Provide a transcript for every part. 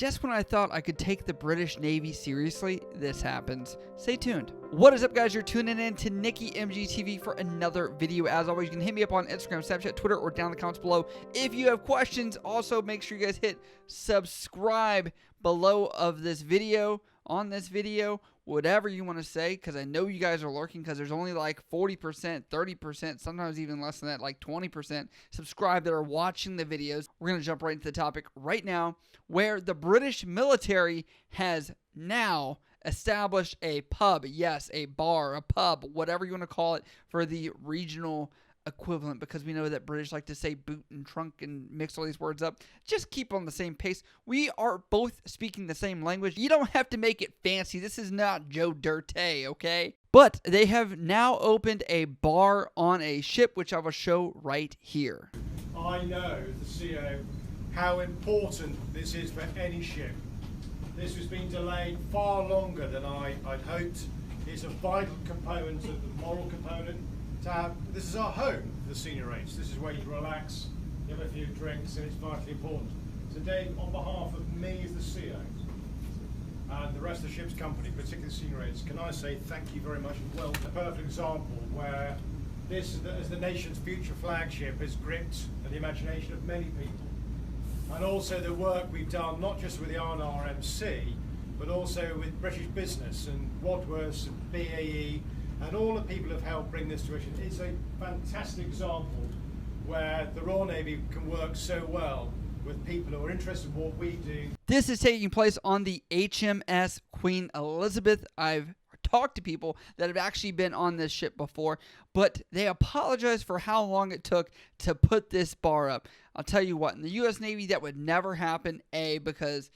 just when I thought I could take the British Navy seriously, this happens. Stay tuned. What is up, guys? You're tuning in to NickyMGTV for another video. As always, you can hit me up on Instagram, Snapchat, Twitter, or down in the comments below if you have questions. Also, make sure you guys hit subscribe below of this video, on this video, whatever you want to say, because I know you guys are lurking, because there's only like 40%, 30%, sometimes even less than that, like 20% subscribe that are watching the videos. We're going to jump right into the topic right now, where the British military has now established a pub, yes, a bar, a pub, whatever you want to call it, for the regional equivalent, because we know that British like to say boot and trunk and mix all these words up. Just keep on the same pace. We are both speaking the same language. You don't have to make it fancy. This is not Joe Dirt, okay? But they have now opened a bar on a ship, which I will show right here. I know, the CO, how important this is for any ship. This has been delayed far longer than I'd hoped. It's a vital component of the moral component. This is our home for the senior rates. This is where you relax, you have a few drinks, and it's vitally important. Today, on behalf of me as the CO and the rest of the ship's company, particularly the senior rates, can I say thank you very much and well. A perfect example where this, as the nation's future flagship, has gripped the imagination of many people. And also the work we've done, not just with the RNRMC, but also with British Business and Wadworths and BAE, and all the people have helped bring this to fruition. It's a fantastic example where the Royal Navy can work so well with people who are interested in what we do. This is taking place on the HMS Queen Elizabeth. I've talked to people that have actually been on this ship before, but they apologize for how long it took to put this bar up. I'll tell you what, in the U.S. Navy, that would never happen, because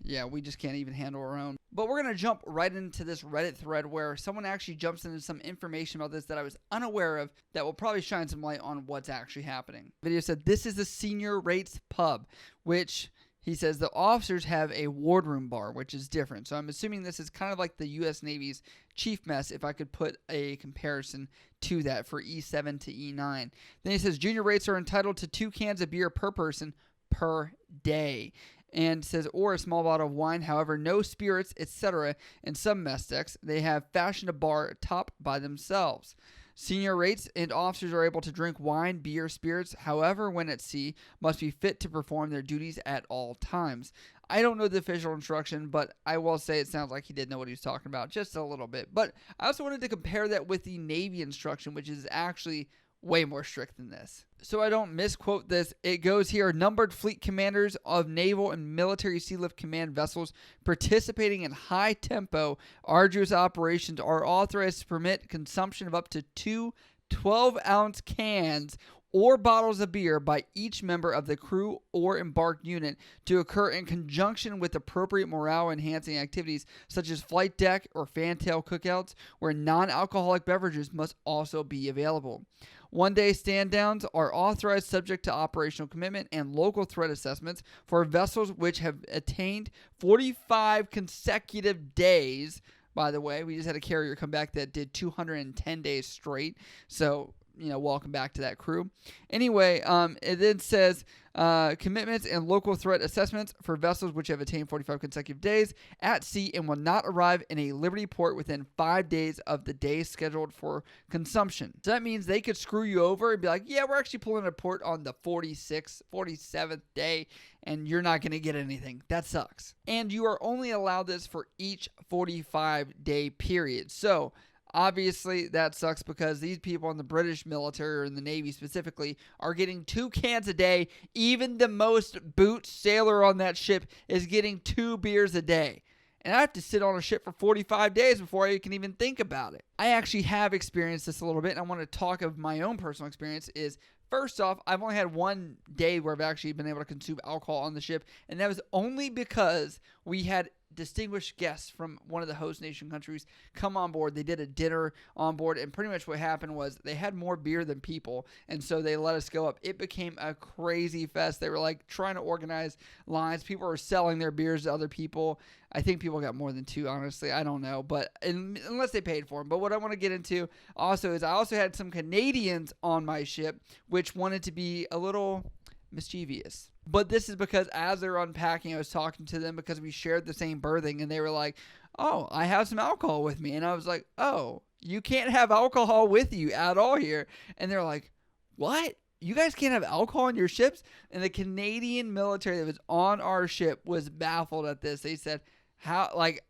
yeah, we just can't even handle our own. But we're going to jump right into this Reddit thread where someone actually jumps into some information about this that I was unaware of that will probably shine some light on what's actually happening. The video said, this is the senior rates pub, which he says the officers have a wardroom bar, which is different. So I'm assuming this is kind of like the U.S. Navy's chief mess, if I could put a comparison to that for E7 to E9. Then he says junior rates are entitled to 2 cans of beer per person per day. And says, or a small bottle of wine, however, no spirits, etc. In some mess decks, they have fashioned a bar top by themselves. Senior rates and officers are able to drink wine, beer, spirits, however, when at sea, must be fit to perform their duties at all times. I don't know the official instruction, but I will say it sounds like he did know what he was talking about, just a little bit. But I also wanted to compare that with the Navy instruction, which is actually way more strict than this. So I don't misquote this, it goes here, numbered fleet commanders of naval and military sea lift command vessels participating in high-tempo, arduous operations are authorized to permit consumption of up to 2 12-ounce cans or bottles of beer by each member of the crew or embarked unit to occur in conjunction with appropriate morale-enhancing activities such as flight deck or fantail cookouts, where non-alcoholic beverages must also be available. One-day stand-downs are authorized subject to operational commitment and local threat assessments for vessels which have attained 45 consecutive days. By the way, we just had a carrier come back that did 210 days straight, so welcome back to that crew. Anyway, it then says commitments and local threat assessments for vessels which have attained 45 consecutive days at sea and will not arrive in a Liberty port within 5 days of the day scheduled for consumption. So that means they could screw you over and be like, yeah, we're actually pulling a port on the 46th, 47th day, and you're not going to get anything. That sucks. And you are only allowed this for each 45-day period. So obviously, that sucks because these people in the British military or in the Navy specifically are getting 2 cans a day. Even the most boot sailor on that ship is getting 2 beers a day. And I have to sit on a ship for 45 days before I can even think about it. I actually have experienced this a little bit, and I want to talk of my own personal experience is, first off, I've only had one day where I've actually been able to consume alcohol on the ship, and that was only because we had distinguished guests from one of the host nation countries come on board. They did a dinner on board, and pretty much what happened was they had more beer than people, and so they let us go up. It became a crazy fest. They were like trying to organize lines. People were selling their beers to other people. I think people got more than 2, honestly. I don't know, but unless they paid for them. But what I want to get into also is I also had some Canadians on my ship which wanted to be a little mischievous. But this is because as they were unpacking, I was talking to them because we shared the same berthing, and they were like, "Oh, I have some alcohol with me," and I was like, "Oh, you can't have alcohol with you at all here," and they're like, "What? You guys can't have alcohol on your ships?" And the Canadian military that was on our ship was baffled at this. They said, "How? Like,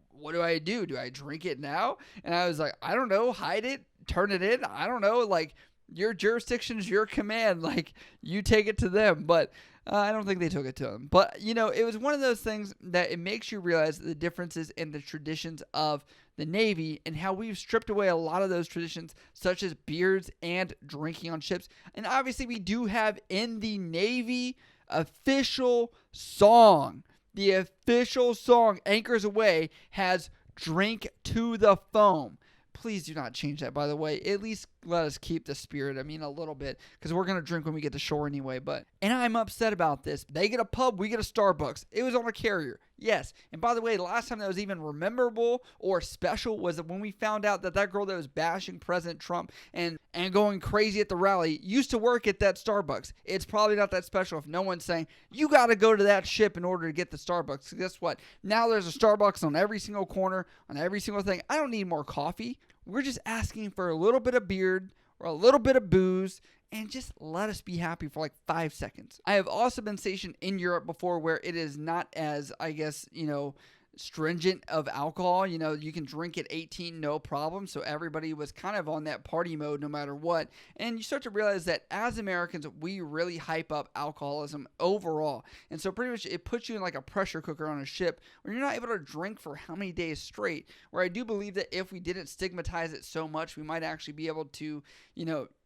what do I do? Do I drink it now?" And I was like, "I don't know. Hide it, turn it in. I don't know. Like, your jurisdiction is your command. Like, you take it to them." But I don't think they took it to them. But, you know, it was one of those things that it makes you realize the differences in the traditions of the Navy and how we've stripped away a lot of those traditions, such as beards and drinking on ships. And obviously, we do have in the Navy official song. The official song, Anchors Away, has "Drink to the Foam." Please do not change that, by the way. At least let us keep the spirit. I mean, a little bit, because we're going to drink when we get to shore anyway. And I'm upset about this. They get a pub, we get a Starbucks. It was on a carrier. Yes. And by the way, the last time that was even memorable or special was when we found out that that girl that was bashing President Trump and going crazy at the rally used to work at that Starbucks. It's probably not that special if no one's saying, you got to go to that ship in order to get the Starbucks. So guess what? Now there's a Starbucks on every single corner, on every single thing. I don't need more coffee. We're just asking for a little bit of beard or a little bit of booze, and just let us be happy for like 5 seconds. I have also been stationed in Europe before where it is not as, I guess, stringent of alcohol. You can drink at 18, no problem. So everybody was kind of on that party mode no matter what. And you start to realize that as Americans, we really hype up alcoholism overall. And so pretty much it puts you in like a pressure cooker on a ship where you're not able to drink for how many days straight. Where I do believe that if we didn't stigmatize it so much, we might actually be able to,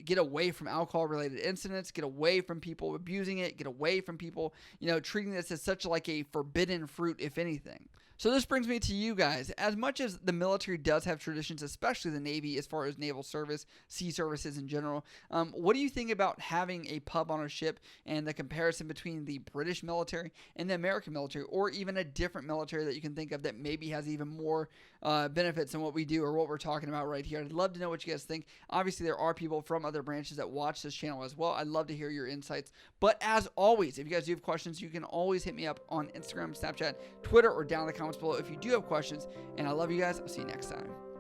get away from alcohol related incidents, get away from people abusing it, get away from people, treating this as such like a forbidden fruit, if anything. So this brings me to you guys. As much as the military does have traditions, especially the Navy as far as naval service, sea services in general, what do you think about having a pub on a ship and the comparison between the British military and the American military, or even a different military that you can think of that maybe has even more benefits than what we do or what we're talking about right here? I'd love to know what you guys think. Obviously, there are people from other branches that watch this channel as well. I'd love to hear your insights. But as always, if you guys do have questions, you can always hit me up on Instagram, Snapchat, Twitter, or down in the comments below if you do have questions. And I love you guys. I'll see you next time.